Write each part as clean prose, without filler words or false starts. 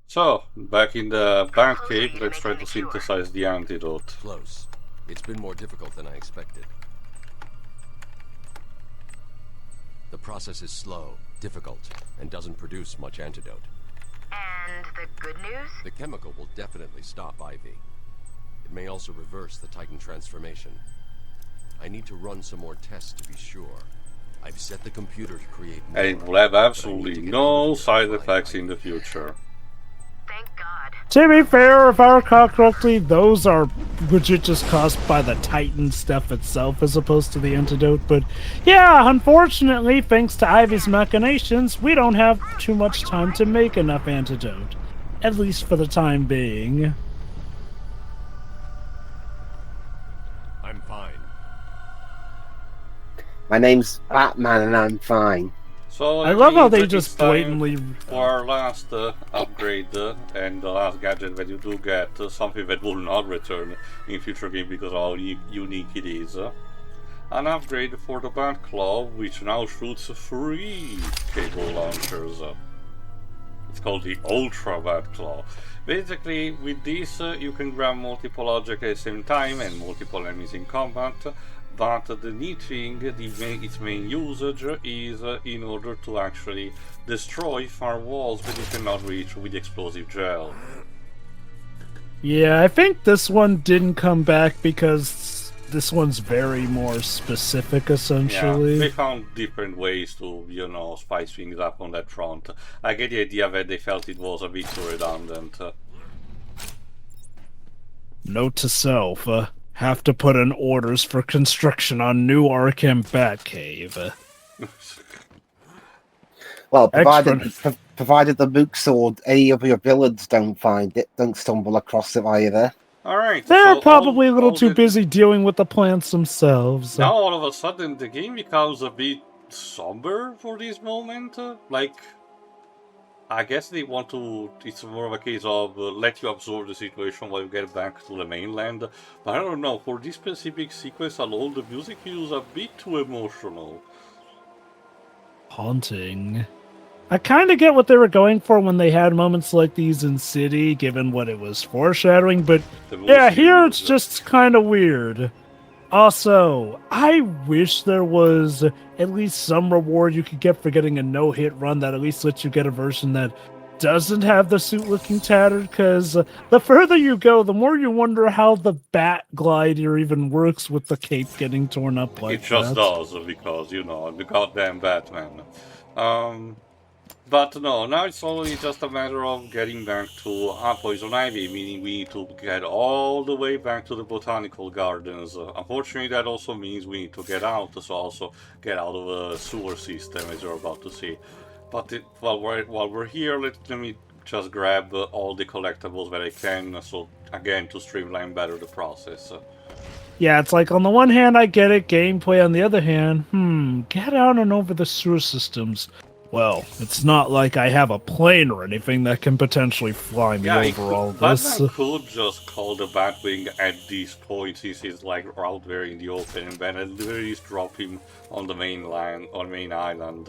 So, back in the Batcave, let's try to synthesize the antidote. Close. It's been more difficult than I expected. The process is slow, difficult, and doesn't produce much antidote. And the good news? The chemical will definitely stop Ivy. It may also reverse the Titan transformation. I need to run some more tests to be sure. I've set the computer to create more, And it will have absolutely no side effects in the future. Thank God. To be fair, if I recall correctly, those are legit just caused by the Titan stuff itself as opposed to the antidote. But yeah, unfortunately, thanks to Ivy's machinations, we don't have too much time to make enough antidote. At least for the time being. I'm fine. My name's Batman and I'm fine. So I love how they it's just time blatantly... for our last upgrade and the last gadget that you do get, something that will not return in future game because of how unique it is. An upgrade for the Batclaw, which now shoots 3 cable launchers. It's called the Ultra Batclaw. Basically, with this you can grab multiple objects at the same time and multiple enemies in combat. But the neat thing, its main usage is in order to actually destroy far walls that you cannot reach with explosive gel. Yeah, I think this one didn't come back because this one's very more specific, essentially. Yeah, they found different ways to, you know, spice things up on that front. I get the idea that they felt it was a bit too redundant. Note to self, have to put in orders for construction on new Arkham Batcave. Well, provided the mooks or any of your villains don't find it, don't stumble across it either. Alright, They're so probably a little all too busy dealing with the plants themselves. Now all of a sudden the game becomes a bit somber for this moment. Like, I guess they want to, it's more of a case of let you absorb the situation while you get back to the mainland. But I don't know, for this specific sequence alone, the music feels a bit too emotional. Haunting. I kind of get what they were going for when they had moments like these in City, given what it was foreshadowing, but yeah, here it's just kind of weird. Also, I wish there was at least some reward you could get for getting a no-hit run that at least lets you get a version that doesn't have the suit looking tattered, because the further you go, the more you wonder how the bat glider even works with the cape getting torn up like that. It just does, because, you know, the goddamn Batman. But no, now it's only just a matter of getting back to Poison Ivy, meaning we need to get all the way back to the Botanical Gardens. Unfortunately, that also means we need to get out, so also get out of the sewer system, as you're about to see. But while we're here, let me just grab all the collectibles that I can, so again, to streamline better the process. Yeah, it's like, on the one hand, I get it, gameplay, on the other hand, get out and over the sewer systems. Well, it's not like I have a plane or anything that can potentially fly me over all this. Batman could just call the Batwing at this point, since he's like out there in the open, and then at least drop him on the mainland, on main island.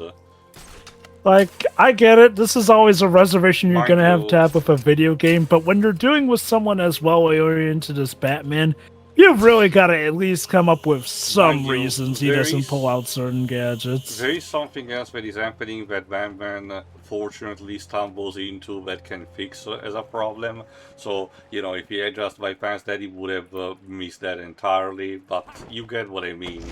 Like, I get it, this is always a reservation you're gonna have to have with a video game, but when you're doing with someone as well-oriented as Batman, you've really got to at least come up with some reasons he doesn't pull out certain gadgets. There is something else that is happening that Batman fortunately stumbles into that can fix as a problem. So, you know, if he had just bypassed that, he would have missed that entirely. But you get what I mean.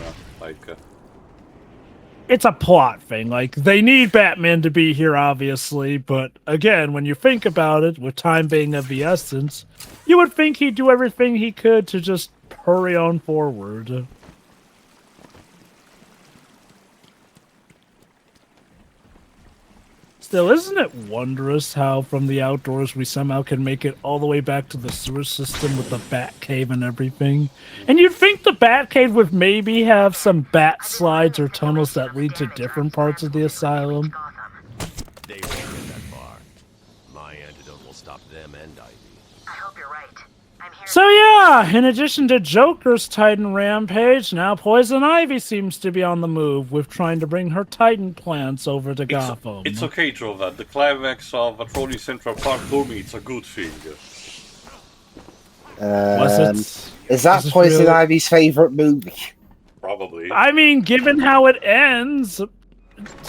It's a plot thing. Like, they need Batman to be here, obviously, but again, when you think about it, with time being of the essence, you would think he'd do everything he could to just hurry on forward. Still, isn't it wondrous how from the outdoors we somehow can make it all the way back to the sewer system with the Batcave and everything? And you'd think the Batcave would maybe have some bat slides or tunnels that lead to different parts of the asylum. They won't get that far. My antidote will stop them and Ivy. I hope you're right. I'm here. So yeah, in addition to Joker's Titan rampage, now Poison Ivy seems to be on the move with trying to bring her Titan plants over to Gotham. It's okay, Jova. The climax of Atroni Central Park told me it's a good thing. Is that Poison really... Ivy's favorite movie? Probably. I mean, given how it ends,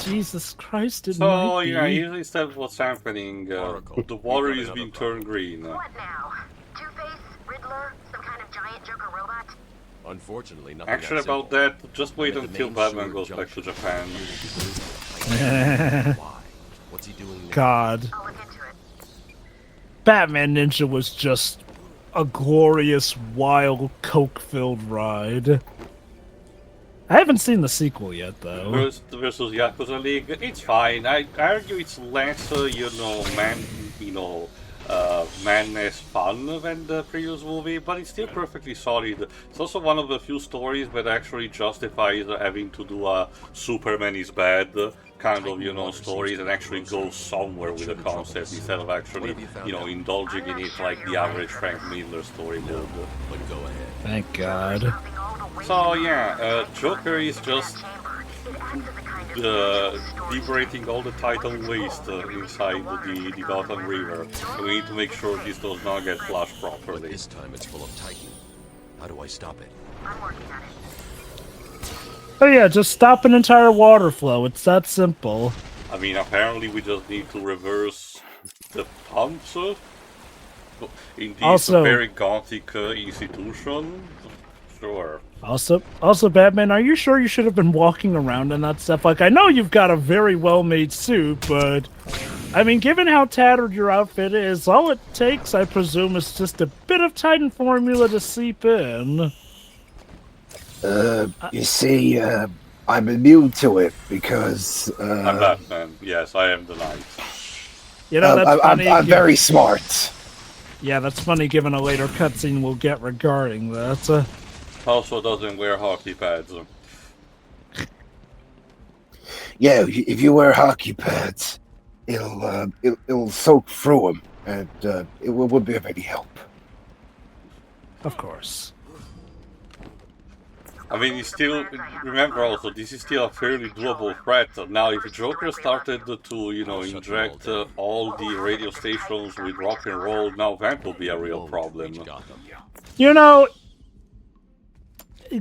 Jesus Christ, it might be. Yeah, here's what's happening. The water is being turned green. What now? Two-Face, Riddler, some kind of giant Joker robot? Unfortunately, nothing Actually, that about simple. that, just wait I'm at the until main Batman sewer goes back to junction. Japan. Why? What's he doing now? God. I'll look into it. Batman Ninja was just a glorious, wild, coke-filled ride. I haven't seen the sequel yet, though. Versus Yakuza League, it's fine. I argue it's less, madness fun than the previous movie, but it's still perfectly solid. It's also one of the few stories that actually justifies having to do a Superman is bad kind of, stories and actually go somewhere with the concept instead of actually, indulging in it like the average Frank Miller story would. But go ahead. Thank God. So yeah, Joker is just liberating all the Titan waste inside the Gotham River. So we need to make sure this does not get flushed But properly. this time it's full of Titan. How do I stop it? I'm working on it. Oh yeah, just stop an entire water flow. It's that simple. I mean, apparently we just need to reverse the pumps in this Also- very gothic institution. Sure. Also, Batman, are you sure you should have been walking around in that stuff? Like, I know you've got a very well-made suit, but I mean, given how tattered your outfit is, all it takes, I presume, is just a bit of Titan formula to seep in. You see, I'm immune to it because I'm Batman. Yes, I am the knight. You know, that's funny. I'm very smart. Yeah, that's funny given a later cutscene we'll get regarding that. Also doesn't wear hockey pads. Yeah, if you wear hockey pads, it'll soak through them, and it would be of any help. Of course. I mean, you still remember also this is still a fairly doable threat. Now, if Joker started to, inject all the radio stations with rock and roll, now that will be a real problem. Gotham. You know,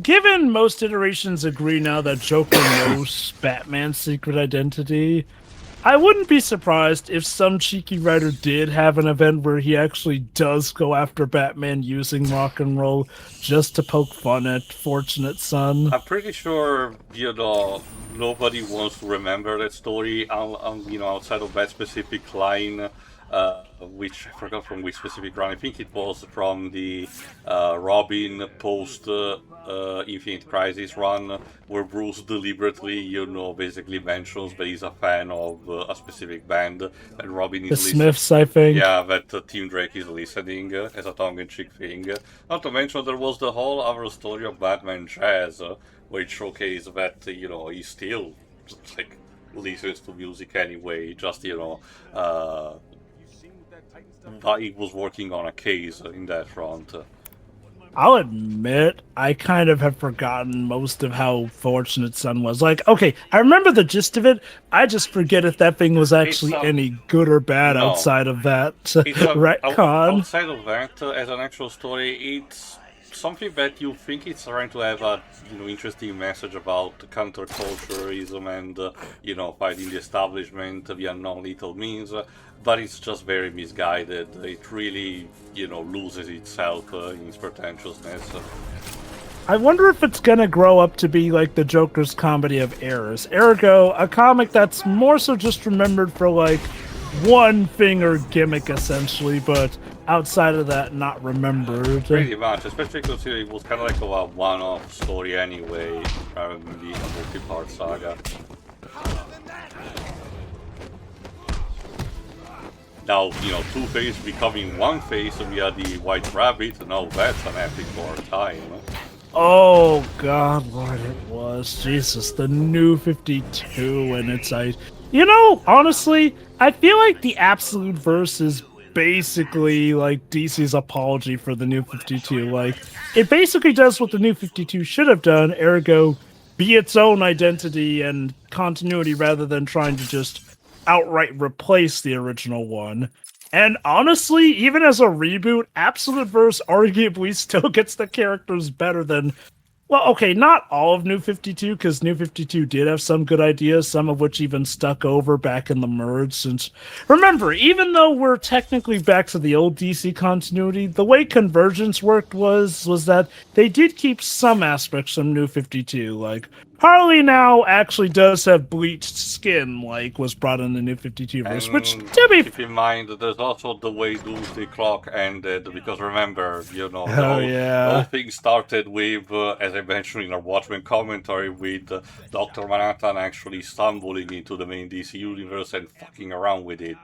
given most iterations agree now that Joker knows Batman's secret identity, I wouldn't be surprised if some cheeky writer did have an event where he actually does go after Batman using rock and roll just to poke fun at Fortunate Son. I'm pretty sure, nobody wants to remember that story, outside of that specific line, which I forgot from which specific run. I think it was from the Robin post Infinite Crisis run, where Bruce deliberately, basically mentions that he's a fan of a specific band, and Robin is The listening. Smiths, I think. Yeah, that Tim Drake is listening as a tongue-in-cheek thing. Not to mention there was the whole other story of Batman Jazz, which showcased that, he still just, listens to music anyway, just, but he was working on a case in that front. I'll admit, I kind of have forgotten most of how Fortunate Son was. Like, okay, I remember the gist of it. I just forget if that thing was actually any good or bad No. outside of that It's retcon. outside of that, as an actual story, it's something that you think it's trying to have a interesting message about counterculturism and fighting the establishment via non-lethal means, but it's just very misguided. It really loses itself in its pretentiousness. I wonder if it's gonna grow up to be like the Joker's Comedy of Errors. Ergo, a comic that's more so just remembered for like one thing or gimmick essentially, but outside of that, not remembered. Pretty much, especially considering it was kind of like a one-off story anyway, rather than being a multi-part saga. Now, Two-Face becoming One-Face via the White Rabbit, now that's an epic for our time. Oh God, Lord, it was. Jesus, the new 52 and its honestly, I feel like the Absolute Verse is basically like DC's apology for the New 52. Like, it basically does what the New 52 should have done, ergo, be its own identity and continuity rather than trying to just outright replace the original one. And honestly, even as a reboot, Absolute Verse arguably still gets the characters better than... Well, okay, not all of New 52, because New 52 did have some good ideas, some of which even stuck over back in the merge. Since, remember, even though we're technically back to the old DC continuity, the way Convergence worked was that they did keep some aspects from New 52. Like, Harley now actually does have bleached skin, like was brought in the New 52 verse, which, to be... Keep in mind, there's also the way Doomsday Clock ended, because remember, you know, all things started with, as I mentioned in our Watchmen commentary, with Dr. Manhattan actually stumbling into the main DC universe and fucking around with it.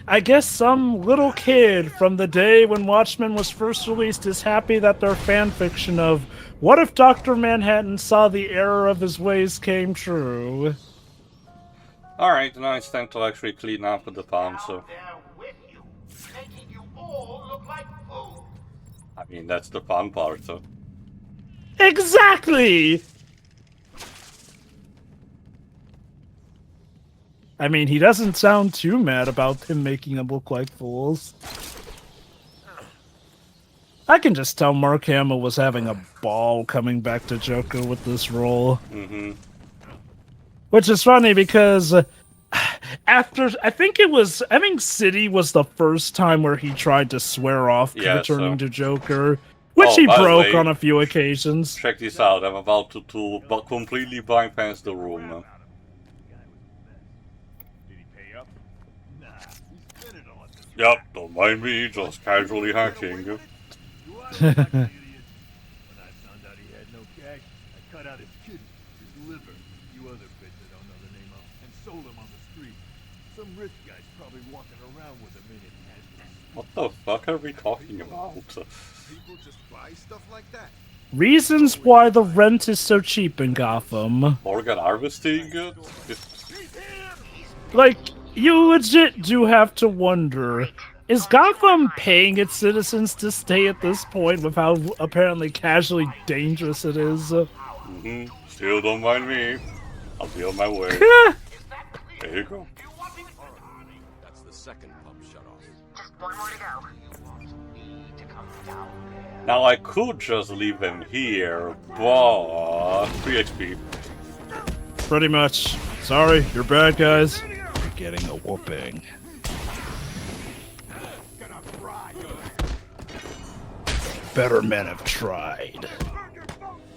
I guess some little kid from the day when Watchmen was first released is happy that their fanfiction of what if Dr. Manhattan saw the error of his ways came true. Alright, now it's time to actually clean up the palm, so... I mean, that's the fun part, so... Exactly! I mean, he doesn't sound too mad about him making them look like fools. I can just tell Mark Hamill was having a ball coming back to Joker with this role. Mm-hmm. Which is funny because after, I think City was the first time where he tried to swear off returning to Joker. Which he broke on a few occasions. Check this out, I'm about to completely bypass the room. Yep, don't mind me, just casually hacking. When I found out he had no cash, I cut out his kidney, his liver, a few other bits I don't know the name of, and sold them on the street. Some rich guy's probably walking around with them in it. What the fuck are we talking about? People just buy stuff like that. Reasons why the rent is so cheap in Gotham. Organ harvesting? Like, you legit do have to wonder, is Gotham paying its citizens to stay at this point with how apparently casually dangerous it is? Mm-hmm. Still don't mind me. I'll be on my way. There you go. That's the second pump shut off. Just one more to go. Now I could just leave them here, but 3 XP. Pretty much. Sorry, you're bad guys. You're getting a whooping. Better men have tried.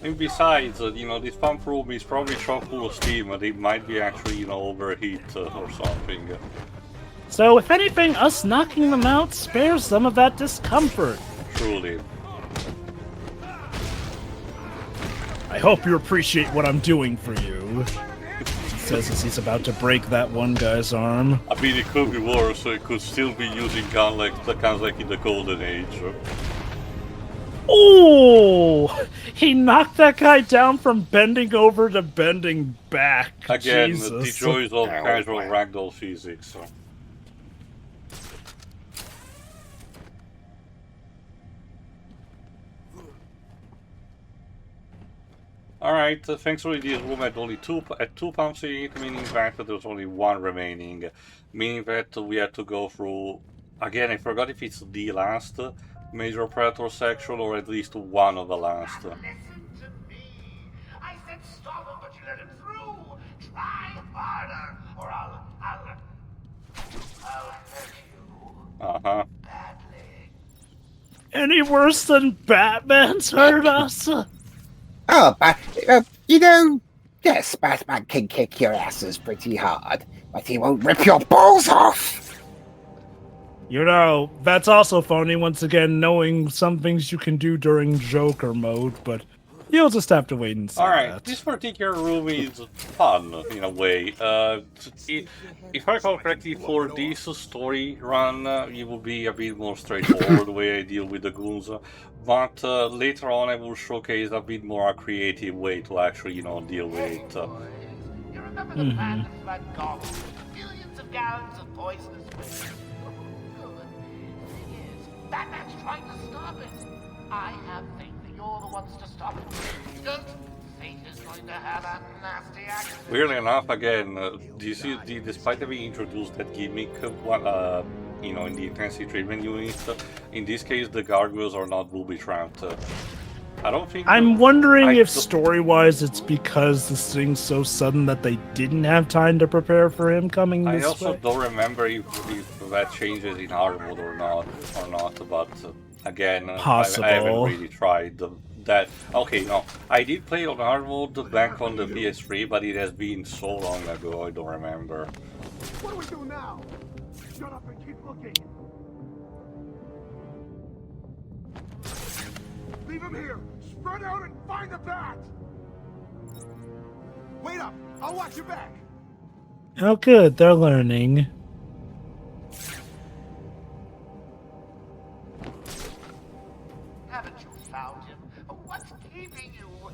And besides, this pump room is probably chock full of steam, and it might be actually, overheat or something. So, if anything, us knocking them out spares some of that discomfort. Truly. I hope you appreciate what I'm doing for you. He says as he's about to break that one guy's arm. I mean, it could be worse, so it could still be using guns like in the Golden Age. Oh! He knocked that guy down from bending over to bending back. Again, Jesus. the joys of casual ragdoll physics. Alright, thankfully this room had only two pumps in it, meaning that there's only one remaining. Meaning that we had to go through... Again, I forgot if it's the last Major Predator section or at least one of the last. Listen to me. I said stop him, but you let him through. Try harder, or I'll hurt you. Uh-huh. Badly. Any worse than Batman's hurt us? Oh, but, yes, Batman can kick your asses pretty hard, but he won't rip your balls off! That's also phony, once again, knowing some things you can do during Joker mode, but you'll just have to wait and see. Alright, this particular room is fun, in a way. If I recall correctly, for this story run, it will be a bit more straightforward the way I deal with the goons. But later on I will showcase a bit more a creative way to actually, deal with it. Remember the plan to flood Gotham with millions of gallons of poisonous waste? Good. Thing is, Batman's trying to stop it. I have faith that you're the ones to stop it. Don't. Fate is going to have a nasty accident. Weirdly enough, again, DC, despite having introduced that gimmick, you know, in the intensity treatment unit, in this case the gargoyles are not booby trapped. I don't think. I'm wondering if story-wise it's because this thing's so sudden that they didn't have time to prepare for him coming this way. I also don't remember if that changes in hard mode or not, but again, I haven't really tried that. Okay, no, I did play on hard mode back on the PS3, but it has been so long ago, I don't remember. What do we do now? Shut up and keep looking. Leave him here. Spread out and find the bat. Wait up. I'll watch your back. Oh, good. They're learning. Haven't you found him? What's keeping you?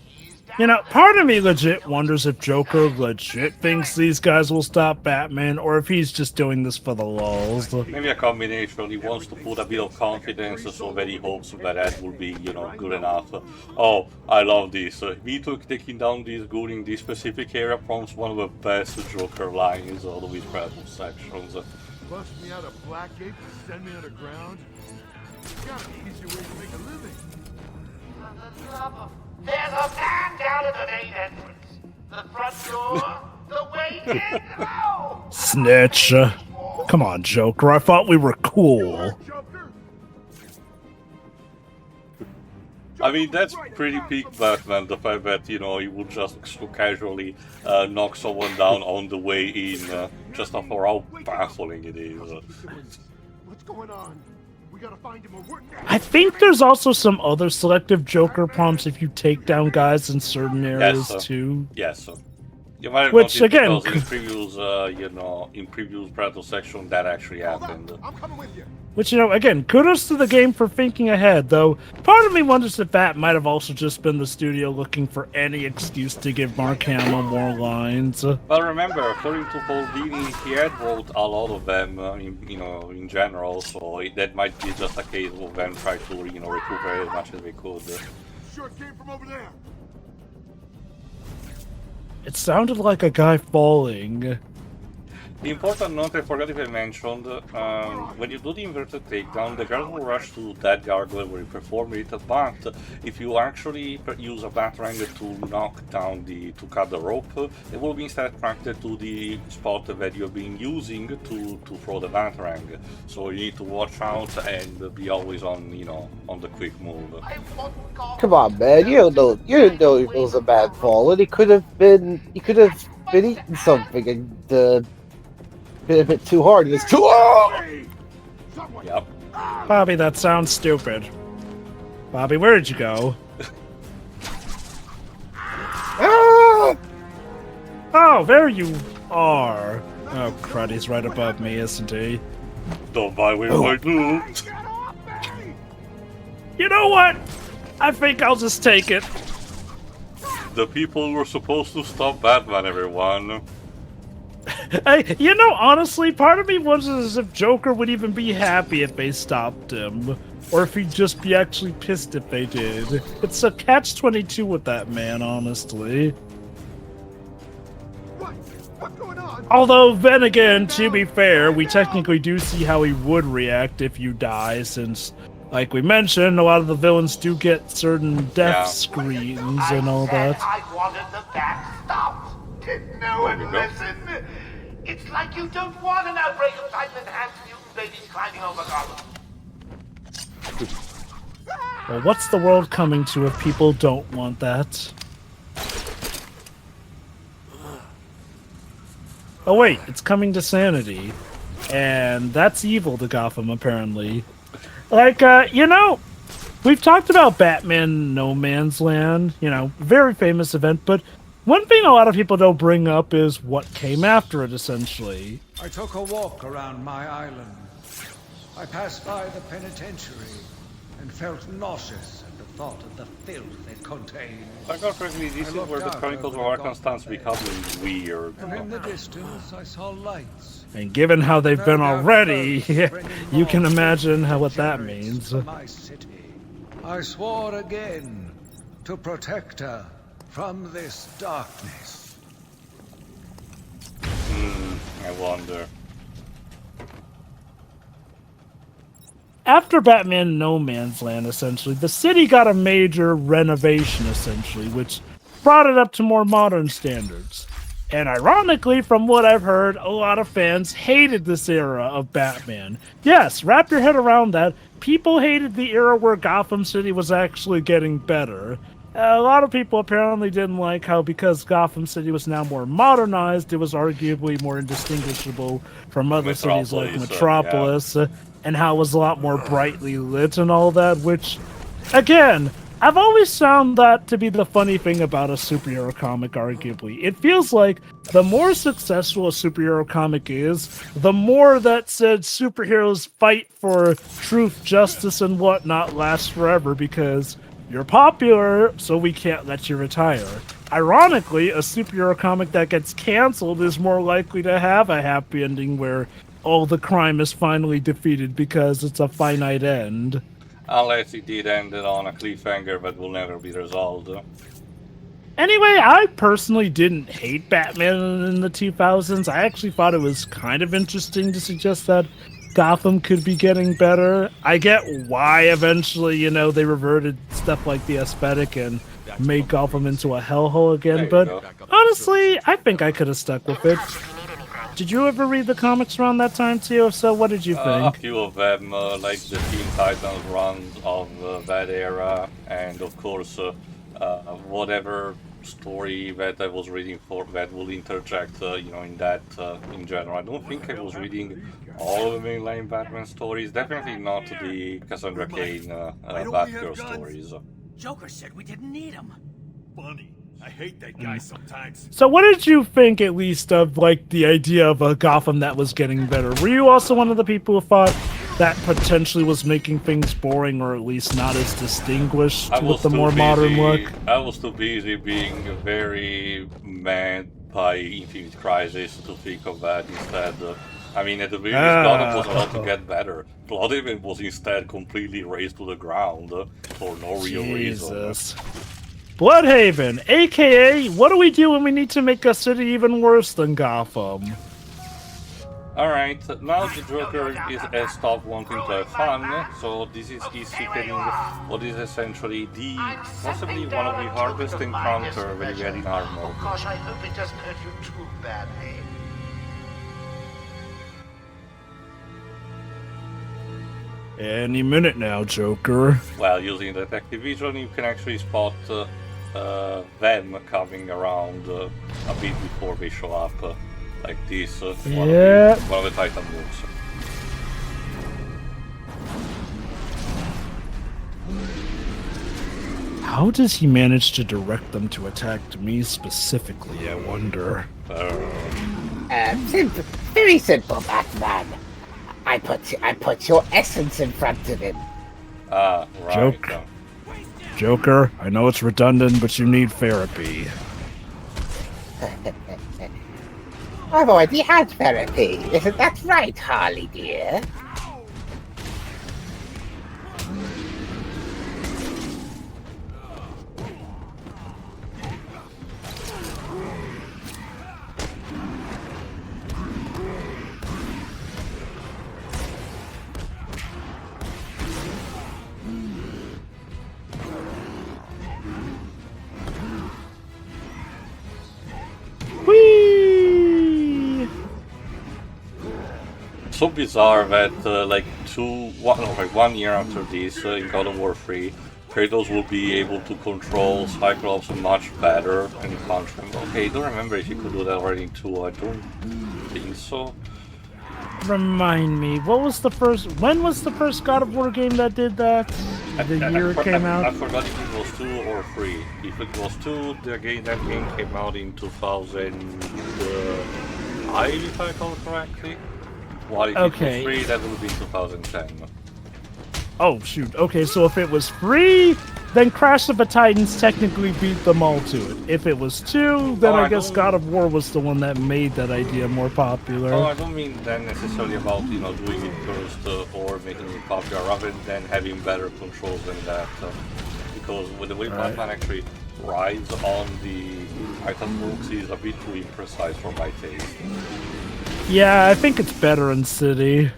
He's down You know, there. part of me legit wonders if Joker legit thinks these guys will stop Batman, or if he's just doing this for the lulz. Maybe a combination. He wants to put a bit of confidence, so that he hopes that will be, you know, good enough. Oh, I love this. Me taking down this goon in this specific area prompts one of the best Joker lines of his battle sections. Bust me out of Blackgate and send me underground? There's gotta be an easier way to make a living. For the love of... There's a man down at the main entrance. The front door, the way in. Oh! Snitch. Come on, Joker. I thought we were cool. Joker! I mean, that's pretty peak Batman, the fact that, you know, he would just so casually knock someone down on the way in, just for how baffling it is. What's going on? We gotta find him or we're dead. I think there's also some other selective Joker prompts if you take down guys in certain areas, too. Yes. You might have Which, noticed again, because in previous, you know, in previous battle section that actually happened. I'm coming with you. Which, you know, again, kudos to the game for thinking ahead, though part of me wonders if that might have also just been the studio looking for any excuse to give Mark Hamill more lines. Well, remember, according to Paul Dini, he had wrote a lot of them, you know, in general, so that might be just a case of them trying to, you know, recuperate as much as they could. Sure it came from over there. It sounded like a guy falling. The important note I forgot if I mentioned, when you do the inverted takedown, the guard will rush to that gargoyle where you perform it, but if you actually use a batarang to cut the rope, it will be instead attracted to the spot that you've been using to throw the batarang. So you need to watch out and be always on, you know, on the quick move. Come on, man. You didn't know it was a bad fall, and he could have been eating something and been a bit too hard. It's too long. Yep. Bobby, that sounds stupid. Bobby, where did you go? Ah! Oh, there you are. Oh, crud, he's right above me, isn't he? Don't buy with my loot. You know what? I think I'll just take it. The people who were supposed to stop Batman, everyone. You know, honestly, part of me wonders as if Joker would even be happy if they stopped him. Or if he'd just be actually pissed if they did. It's a catch-22 with that man, honestly. What's going on? Although, then again, to be fair, we technically do see how he would react if you die, since, like we mentioned, a lot of the villains do get certain death screens and all that. I wanted the bat stopped. Did no one listen? It's like you don't want an outbreak of Titan-enhanced mutant babies climbing over Gotham. Well, what's the world coming to if people don't want that? Oh wait, it's coming to sanity. And that's evil to Gotham, apparently. Like, you know, we've talked about Batman No Man's Land, you know, very famous event, but one thing a lot of people don't bring up is what came after it, essentially. I took a walk around my island. I passed by the penitentiary and felt nauseous and thought of the filth it contained. If I got correctly, this is where the Chronicles of Arkham starts becoming weird. And in the distance, I saw lights. And given how they've been already, you can imagine what that means. My city. I swore again to protect her from this darkness. I wonder. After Batman No Man's Land, essentially, the city got a major renovation, essentially, which brought it up to more modern standards. And ironically, from what I've heard, a lot of fans hated this era of Batman. Yes, wrap your head around that. People hated the era where Gotham City was actually getting better. A lot of people apparently didn't like how, because Gotham City was now more modernized, it was arguably more indistinguishable from other cities like Metropolis, and how it was a lot more brightly lit and all that, which, again, I've always found that to be the funny thing about a superhero comic, arguably. It feels like the more successful a superhero comic is, the more that said superheroes fight for truth, justice, and whatnot lasts forever, because you're popular, so we can't let you retire. Ironically, a superhero comic that gets canceled is more likely to have a happy ending where all the crime is finally defeated because it's a finite end. Unless it did end it on a cliffhanger that will never be resolved. Anyway, I personally didn't hate Batman in the 2000s. I actually thought it was kind of interesting to suggest that Gotham could be getting better. I get why eventually, they reverted stuff like the aesthetic and made Gotham into a hellhole again, but honestly, I think I could have stuck with it. Did you ever read the comics around that time too? If so, what did you think? A few of them, like the Teen Titans runs of that era, and of course, whatever story that I was reading for that will interject, in that in general. I don't think I was reading all of the mainline Batman stories. Definitely not the Cassandra Cain Batgirl stories. Joker said we didn't need him. Funny. I hate that guy sometimes. So what did you think, at least, of, the idea of a Gotham that was getting better? Were you also one of the people who thought that potentially was making things boring, or at least not as distinguished with the more modern look? I was too busy being very mad by Infinite Crisis to think of that instead. I mean, at the very least, Gotham was about to get better. Bloodhaven was instead completely razed to the ground for no real reason. Bloodhaven, aka, what do we do when we need to make a city even worse than Gotham? Alright, now the Joker has stopped wanting to have fun, so this is he's seeking what is essentially possibly one of the hardest encounters when you get in armor. Oh gosh, I hope it doesn't hurt you too badly. Any minute now, Joker. Well, using detective vision, you can actually spot them coming around a bit before they show up, like this. One of the Titan moves. How does he manage to direct them to attack me specifically, I wonder? Simple. Very simple, Batman. I put your essence in front of him. Ah, right. Joker, I know it's redundant, but you need therapy. I've already had therapy. Isn't that right, Harley dear? Whee! So bizarre that 1 year after this, in God of War 3, Kratos will be able to control Cyclops much better and punch him. Okay, I don't remember if you could do that already in 2. I don't think so. Remind me, when was the first God of War game that did that? The year it came out? I forgot if it was 2 or 3. If it was 2, that game came out in 2005, if I recall correctly. While if it was 3, that would be 2010. Oh shoot, okay, so if it was free, then Crash of the Titans technically beat them all to it. If it was 2, then I guess God of War was the one that made that idea more popular. Oh, I don't mean then necessarily about, doing it first or making it popular, rather than having better controls than that. Because with the way Batman actually rides on the Titan books is a bit too imprecise for my taste. Yeah, I think it's better in City.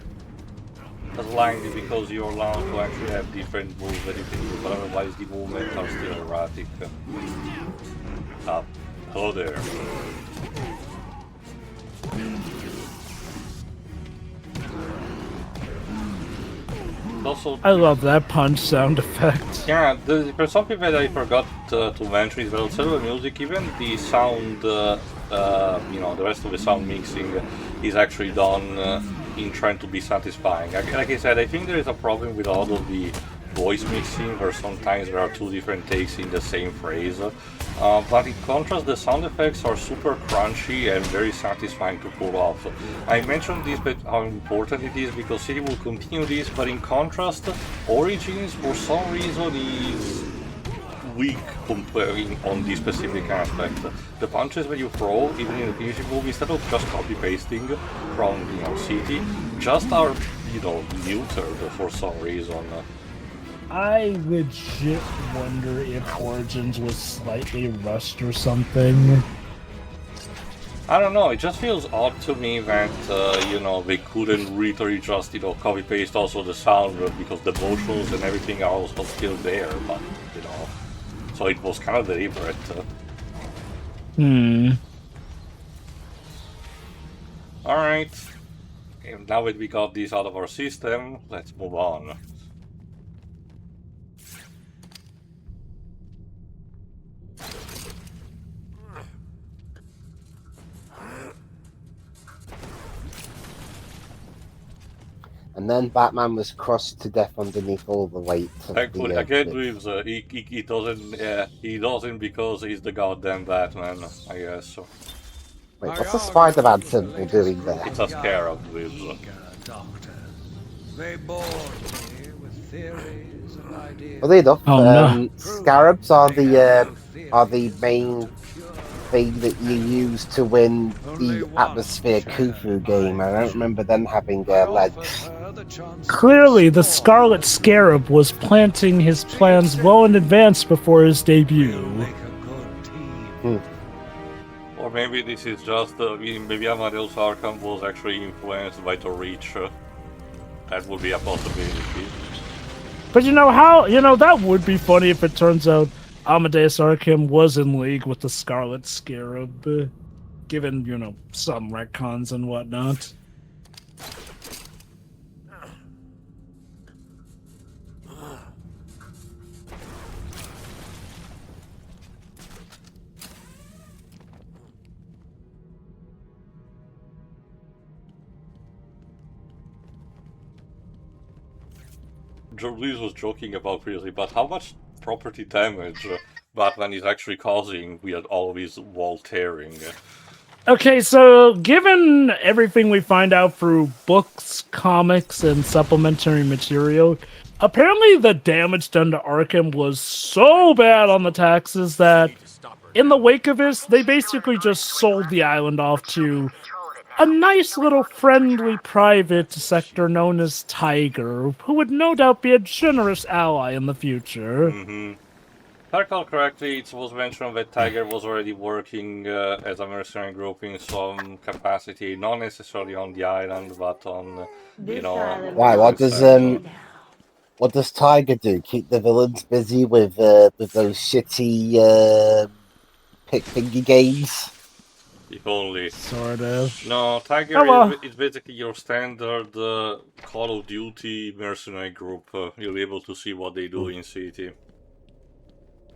That's likely because you're allowed to actually have different moves that you can do, but otherwise the movements are still erratic. Hello there. Also, I love that punch sound effect. Yeah, there's something that I forgot to mention is that outside of the music, even the sound, the rest of the sound mixing is actually done in trying to be satisfying. Like I said, I think there is a problem with a lot of the voice mixing, where sometimes there are 2 different takes in the same phrase. But in contrast, the sound effects are super crunchy and very satisfying to pull off. I mentioned this, but how important it is because City will continue this, but in contrast, Origins for some reason is weak comparing on this specific aspect. The punches that you throw, even in the finishing move, instead of just copy-pasting from, City, just are, neutered for some reason. I legit wonder if Origins was slightly rushed or something. I don't know, it just feels odd to me that, they couldn't literally just, copy-paste also the sound because the motions and everything are also still there, but, so it was kind of deliberate. Alright, now that we got this out of our system, let's move on. And then Batman was crushed to death underneath all the weight. Thankfully, again, Reeves, he doesn't because he's the goddamn Batman, I guess. Wait, what's the Spider-Man symbol doing there? It's a scarab, Reeves. They bored me with theories and ideas. Well, enough. Oh, no. Scarabs are the main thing that you use to win the Atmosphere Khufu game. I don't remember them having legs. Clearly, the Scarlet Scarab was planting his plans well in advance before his debut. Or maybe this is just, maybe Amadeus Arkham was actually influenced by the Reach. That would be a possibility. But that would be funny if it turns out Amadeus Arkham was in league with the Scarlet Scarab, given, some retcons and whatnot. Julius was joking about previously, but how much property damage Batman is actually causing with all of his wall tearing? Okay, so given everything we find out through books, comics, and supplementary material, apparently the damage done to Arkham was so bad on the taxes that in the wake of this, they basically just sold the island off to a nice little friendly private sector known as Tiger, who would no doubt be a generous ally in the future. If I recall correctly, it was mentioned that Tiger was already working as a mercenary group in some capacity, not necessarily on the island, but on, Why? What does Tiger do? Keep the villains busy with those shitty pick finger games? If only. Sort of. No, Tiger is basically your standard Call of Duty mercenary group. You'll be able to see what they do in City.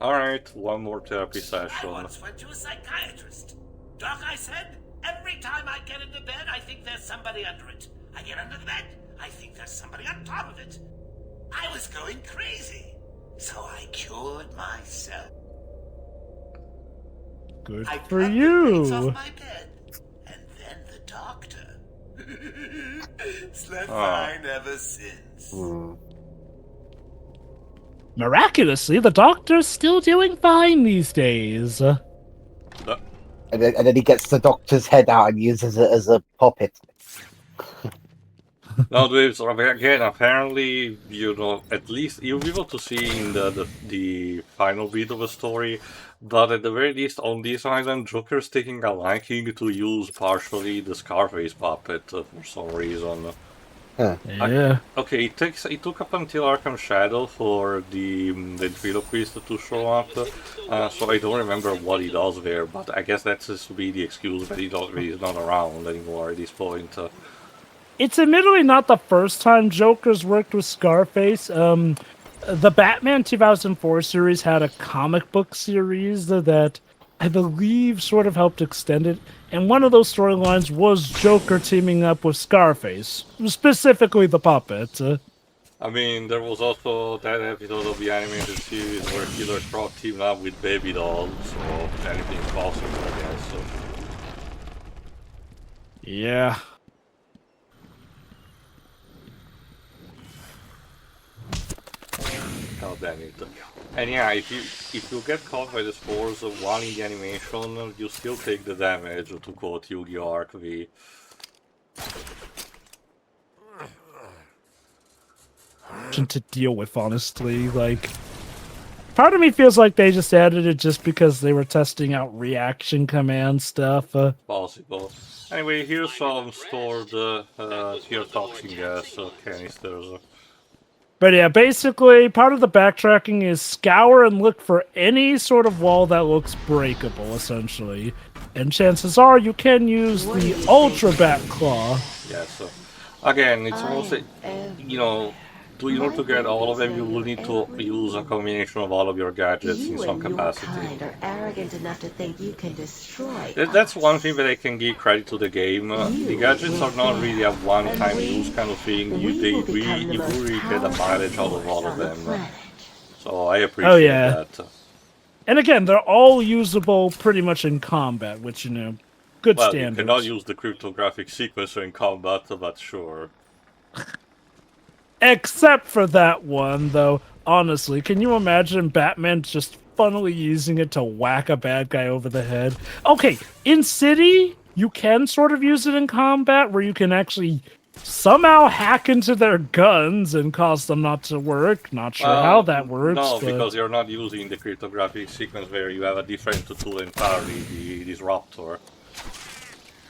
Alright, one more therapy session. I once went to a psychiatrist. Doc, I said, every time I get into bed, I think there's somebody under it. I get under the bed, I think there's somebody on top of it. I was going crazy, so I cured myself. Good I for cut the you. plates off my bed, and then the doctor. Slept fine ever since. Miraculously, the doctor's still doing fine these days. Uh, And then he gets the doctor's head out and uses it as a puppet. No, Dwaves, again, apparently, at least you'll be able to see in the final bit of the story, but at the very least, on this island, Joker's taking a liking to use partially the Scarface puppet for some reason. Huh. Yeah. Okay, it took up until Arkham Shadow for the ventriloquist to show up, so I don't remember what he does there, but I guess that's just to be the excuse that he's not around anymore at this point. It's admittedly not the first time Joker's worked with Scarface. The Batman 2004 series had a comic book series that I believe sort of helped extend it. And one of those storylines was Joker teaming up with Scarface, specifically the puppet. I mean, there was also that episode of the animated series where Killer Croc teamed up with Baby Doll, so anything's possible, I guess. So. Yeah. God damn it. And yeah, if you get caught by the spores while in the animation, you still take the damage, to quote Yu-Gi-Oh! Arc V. To deal with, honestly. Like, part of me feels like they just added it just because they were testing out reaction command stuff. Possible. Anyway, here's some stored tear-toxin gas canisters. But yeah, basically, part of the backtracking is scour and look for any sort of wall that looks breakable, essentially. And chances are you can use the Ultra Bat Claw. Yes. Again, it's mostly, in order to get all of them, you will need to use a combination of all of your gadgets in some capacity. Are arrogant enough to think you can destroy That's one thing that I can give credit to the game. The gadgets are not really a one-time use kind of thing. You do really get a mileage out of all of them. So I appreciate that. And again, they're all usable pretty much in combat, which, good standards. You cannot use the cryptographic sequencer in combat, but sure. Except for that one, though. Honestly, can you imagine Batman just funnily using it to whack a bad guy over the head? Okay, in City, you can sort of use it in combat, where you can actually somehow hack into their guns and cause them not to work. Not sure how that works. No, because you're not using the cryptographic sequence where you have a different tool entirely, the Disruptor.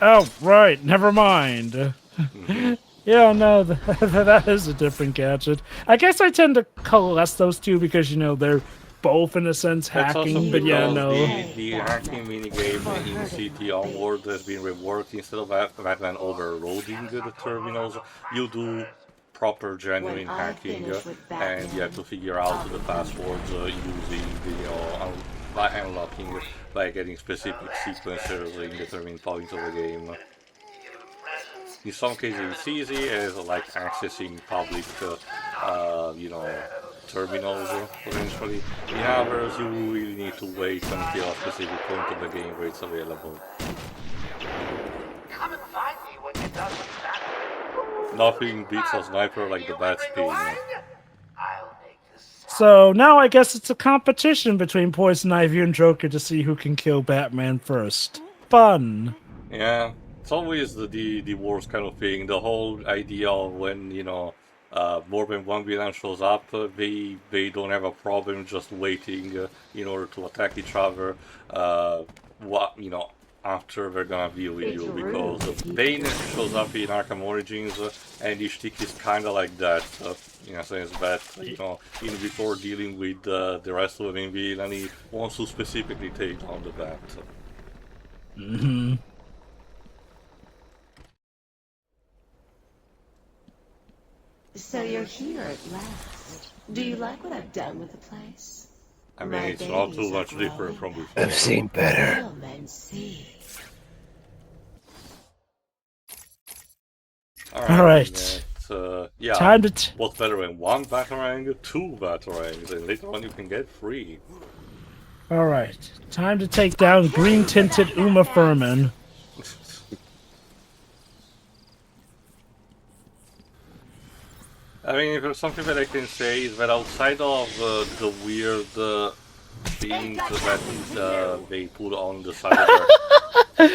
Oh, right, never mind. Mm-hmm. Yeah, no, that is a different gadget. I guess I tend to coalesce those two because, they're both, in a sense, hacking, but yeah, no. The hacking minigame in City Onward has been reworked. Instead of Batman overloading the terminals, you do proper, genuine hacking, and you have to figure out the passwords using by unlocking, by getting specific sequencers in determined points of the game. In some cases it's easy, as like accessing public, terminals, potentially. In others, you really need to wait until a specific point of the game where it's available. Come and find me when you're done with that. Nothing beats a sniper like the bat spin. I'll make this. So now I guess it's a competition between Poison Ivy and Joker to see who can kill Batman first. Fun. Yeah. It's always the worst kind of thing. The whole idea of when, more than one villain shows up, they don't have a problem just waiting in order to attack each other, after they're gonna deal with you, because Bane shows up in Arkham Origins, and his shtick is kinda like that, in a sense that, even before dealing with the rest of the main villain, he wants to specifically take down the Bat. Mm-hmm. So you're here at last. Do you like what I've done with the place? I mean, it's not too much different from before. I've seen better. Alright. Yeah. Time to what's better than one Batarang? Two Batarangs, and later on you can get 3. Alright. Time to take down green-tinted Uma Thurman. I mean, if there's something that I can say is that outside of the weird things that they put on the side of their...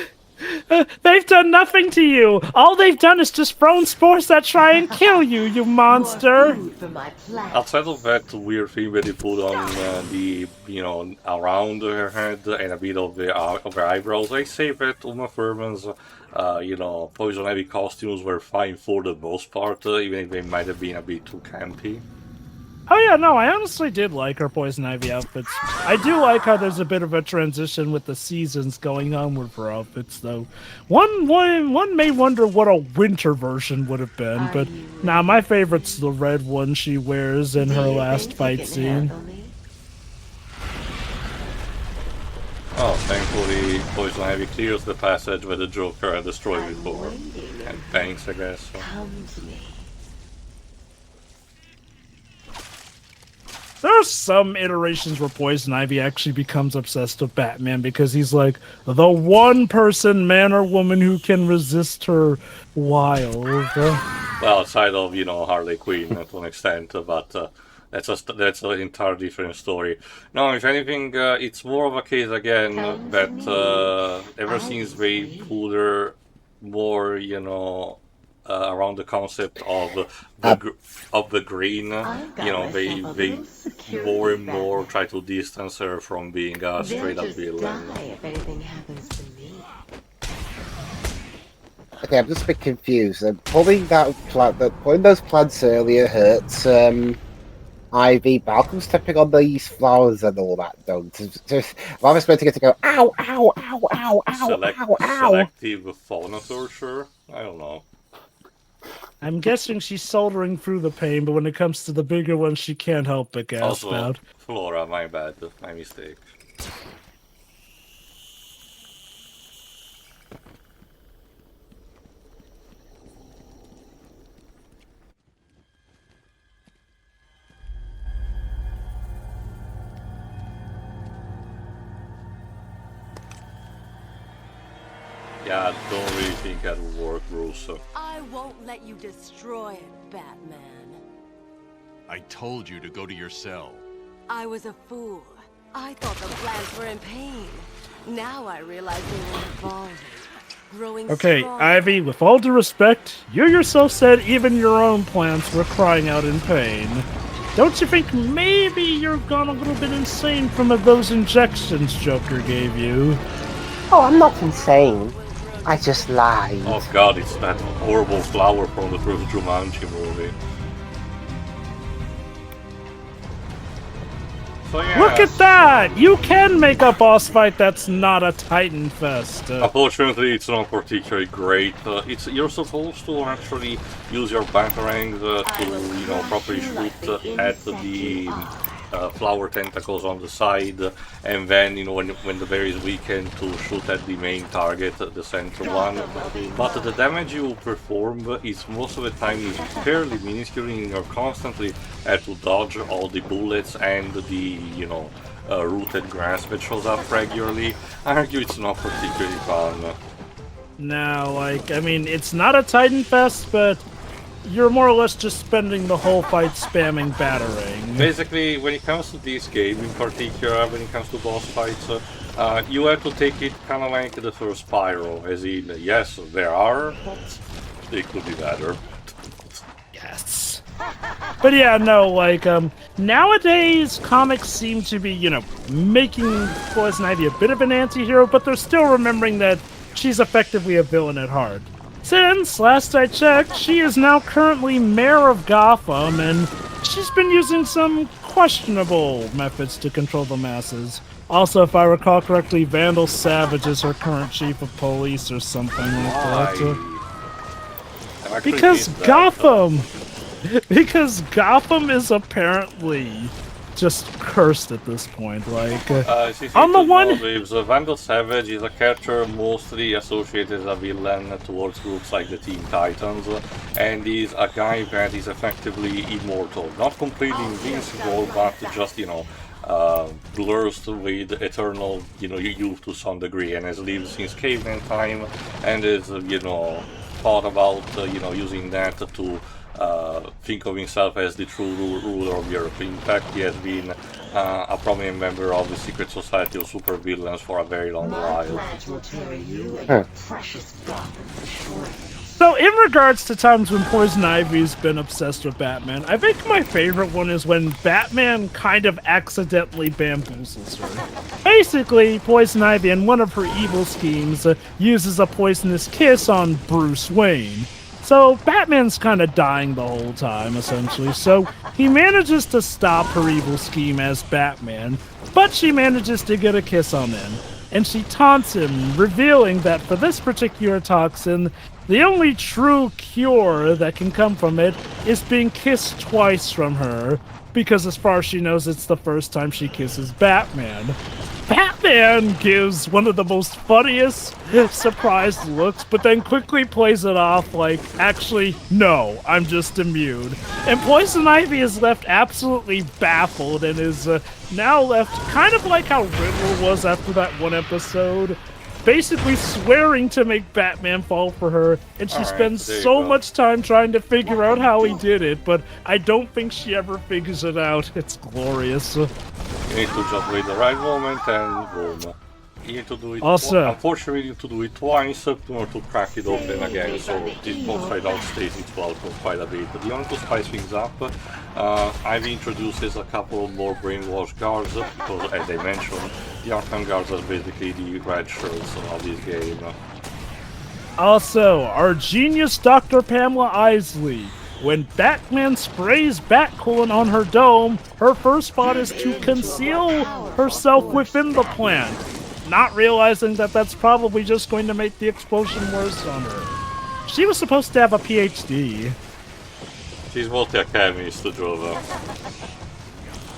They've done nothing to you. All they've done is just thrown spores that try and kill you, you monster. More food for my plant. Outside of that weird thing that they put on the, you know, around her head and a bit of her eyebrows, I say that Uma Thurman's, you know, Poison Ivy costumes were fine for the most part, even if they might have been a bit too campy. Oh yeah, no, I honestly did like her Poison Ivy outfits. I do like how there's a bit of a transition with the seasons going on with her outfits, though. One may wonder what a winter version would have been, but nah, my favorite's the red one she wears in her last fight scene. Oh, thankfully Poison Ivy clears the passage where the Joker had destroyed before. And thanks, I guess. Come to me. There are some iterations where Poison Ivy actually becomes obsessed with Batman because he's like the one person, man or woman, who can resist her wiles. Well, outside of, you know, Harley Quinn to an extent, but that's an entirely different story. No, if anything, it's more of a case again that ever since they put her more, you know, around the concept of the green, you know, they more and more try to distance her from being a straight up villain. If anything happens to me. Okay, I'm just a bit confused. Pulling those plants earlier hurts Ivy, but how come stepping on these flowers and all that don't? I'm supposed to get to go, ow, ow, ow, ow, ow, ow, ow. Selective fauna torture? I don't know. I'm guessing she's soldering through the pain, but when it comes to the bigger ones, she can't help but gasp Also, out. Flora, my bad, my mistake. Yeah, I don't really think that would work, Bruce. I won't let you destroy it, Batman. I told you to go to your cell. I was a fool. I thought the plants were in pain. Now I realize they were evolving, growing Okay, strong. Ivy, with all due respect, you yourself said even your own plants were crying out in pain. Don't you think maybe you're gone a little bit insane from those injections Joker gave you? Oh, I'm not insane. I just lied. Oh god, it's that horrible flower from the first Jumanji movie. So, yeah. Look at that! You can make a boss fight that's not a Titan Fest. Unfortunately, it's not particularly great. You're supposed to actually use your batarangs to, you know, properly shoot at the flower tentacles on the side, and then, you know, when the berry is weakened, to shoot at the main target, the center one. But the damage you perform is most of the time is fairly minuscule, and you're constantly have to dodge all the bullets and the, you know, rooted grass that shows up regularly. I argue it's not particularly fun. Now, like, I mean, it's not a Titan Fest, but you're more or less just spending the whole fight spamming batarang. Basically, when it comes to this game in particular, when it comes to boss fights, you have to take it kind of like the first Pyro, as in, yes, there are, but they could be better. Yes. But yeah, no, like, nowadays, comics seem to be, you know, making Poison Ivy a bit of an anti-hero, but they're still remembering that she's effectively a villain at heart. Since, last I checked, she is now currently mayor of Gotham, and she's been using some questionable methods to control the masses. Also, if I recall correctly, Vandal Savage is her current chief of police or something like that. Because Gotham! Because Gotham is apparently just cursed at this point. Like, on the one, Vandal Savage is a character mostly associated as a villain towards groups like the Teen Titans, and is a guy that is effectively immortal, not completely invincible, but just, you know, blurs with eternal, you know, youth to some degree, and has lived since caveman time, and is, you know, thought about, you know, using that to think of himself as the true ruler of Europe. In fact, he has been a prominent member of the secret society of supervillains for a very long while. Plans will carry you and your precious Gotham for sure. So, in regards to times when Poison Ivy's been obsessed with Batman, I think my favorite one is when Batman kind of accidentally bamboozles her. Basically, Poison Ivy, in one of her evil schemes, uses a poisonous kiss on Bruce Wayne. So, Batman's kind of dying the whole time, essentially, so he manages to stop her evil scheme as Batman, but she manages to get a kiss on him. And she taunts him, revealing that for this particular toxin, the only true cure that can come from it is being kissed twice from her, because as far as she knows, it's the first time she kisses Batman. Batman gives one of the most funniest surprised looks, but then quickly plays it off like, actually, no, I'm just immune. And Poison Ivy is left absolutely baffled and is now left kind of like how Riddler was after that one episode, basically swearing to make Batman fall for her, and she spends so much time trying to figure out how he did it, but I don't think she ever figures it out. It's glorious. You need to just wait the right moment and boom. You need to do it. Also, unfortunately, you need to do it twice in order to crack it open again. So this boss fight outstays its welcome quite a bit. The only to spice things up, Ivy introduces a couple more brainwashed guards because, as I mentioned, the Arkham guards are basically the red shirts of this game. Also, our genius Dr. Pamela Isley. When Batman sprays Batcoolant on her dome, her first spot is to conceal herself within the plant, not realizing that that's probably just going to make the explosion worse on her. She was supposed to have a PhD. She's mostly a chemist, Jova.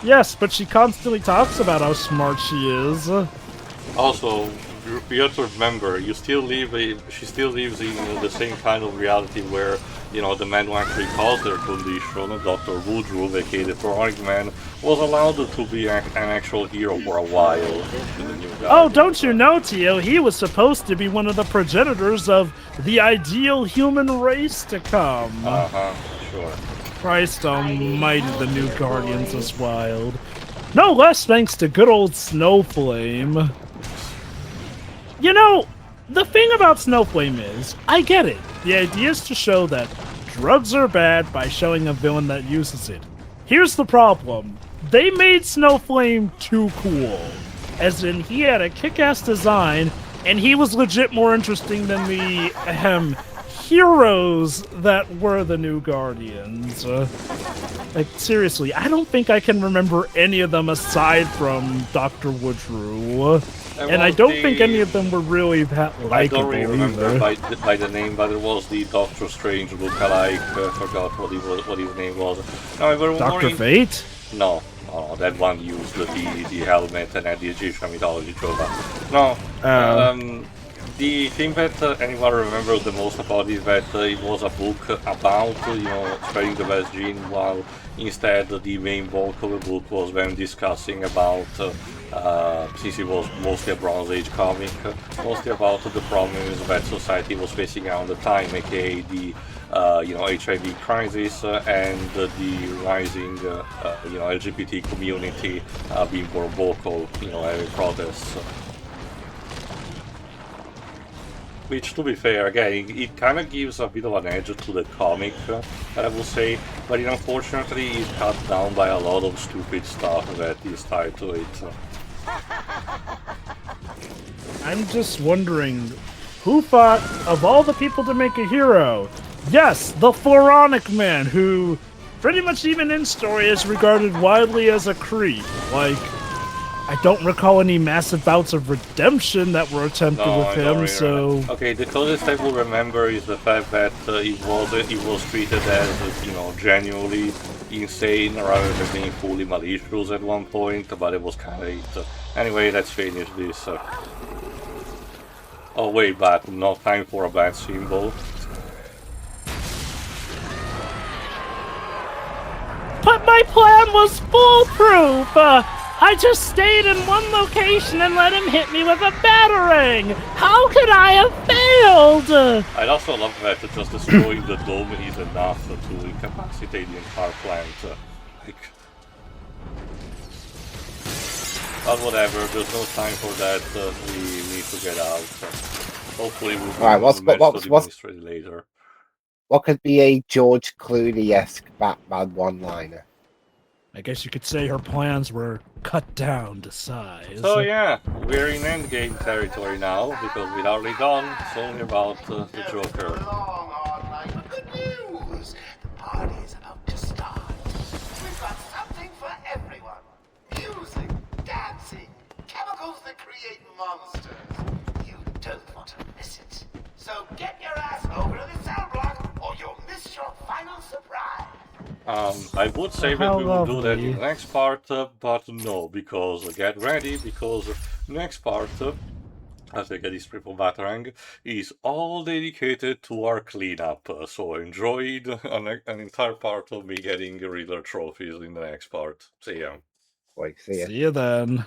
Yes, but she constantly talks about how smart she is. Also, you have to remember, she still lives in the same kind of reality where, you know, the man who actually caused her condition, Dr. Woodruff, aka the Pronic Man, was allowed to be an actual hero for a while in the new Gotham. Oh, don't you know, Tio? He was supposed to be one of the progenitors of the ideal human race to come. Sure. Christ almighty, the new Guardians is wild. No less thanks to good old Snowflame. You know, the thing about Snowflame is, I get it. The idea is to show that drugs are bad by showing a villain that uses it. Here's the problem. They made Snowflame too cool. As in, he had a kick-ass design, and he was legit more interesting than the, heroes that were the new Guardians. Like, seriously, I don't think I can remember any of them aside from Dr. Woodruff. And I don't think any of them were really that likable. I don't really remember by the name, but it was the Doctor Strange lookalike. I forgot what his name was. No, Dr. Fate? No, that one used the helmet and had the Egyptian mythology trope. No, the thing that anyone remembers the most about is that it was a book about, you know, spreading the best gene, while instead the main bulk of the book was them discussing about, since it was mostly a Bronze Age comic, mostly about the problems that society was facing around the time, aka the HIV crisis and the rising, LGBT community being more vocal, having protests. Which, to be fair, again, it kind of gives a bit of an edge to the comic, I would say, but it unfortunately is cut down by a lot of stupid stuff that is tied to it. I'm just wondering, who thought of all the people to make a hero? Yes, the Pharaonic Man, who pretty much even in story is regarded widely as a creep. Like, I don't recall any massive bouts of redemption that were attempted with him, so... Okay, the closest I will remember is the fact that it was treated as, genuinely insane rather than being fully malicious at one point, but it was kind of it. Anyway, let's finish this. Oh wait, but no time for a bad symbol. But my plan was foolproof! I just stayed in one location and let him hit me with a batarang! How could I have killed! I'd also love that just destroying the dome is enough to incapacitate the entire plant. Like... But whatever, there's no time for that, we need to get out. Hopefully we'll Alright, later. What could be a George Clooney-esque Batman one-liner? I guess you could say her plans were cut down to size. So yeah, we're in endgame territory now, because we're already done. It's only about the Joker. Long, hard night, but good news. The party is about to start. We've got something for everyone. Music, dancing, chemicals that create monsters. You don't want to miss it. So get your ass over to the cell block, or you'll miss your final surprise. I would say that we will do that in the next part, but no, because get ready, because next part, as I get this triple batarang, is all dedicated to our cleanup. So enjoy an entire part of me getting Riddler trophies in the next part. See ya. See ya. See you then.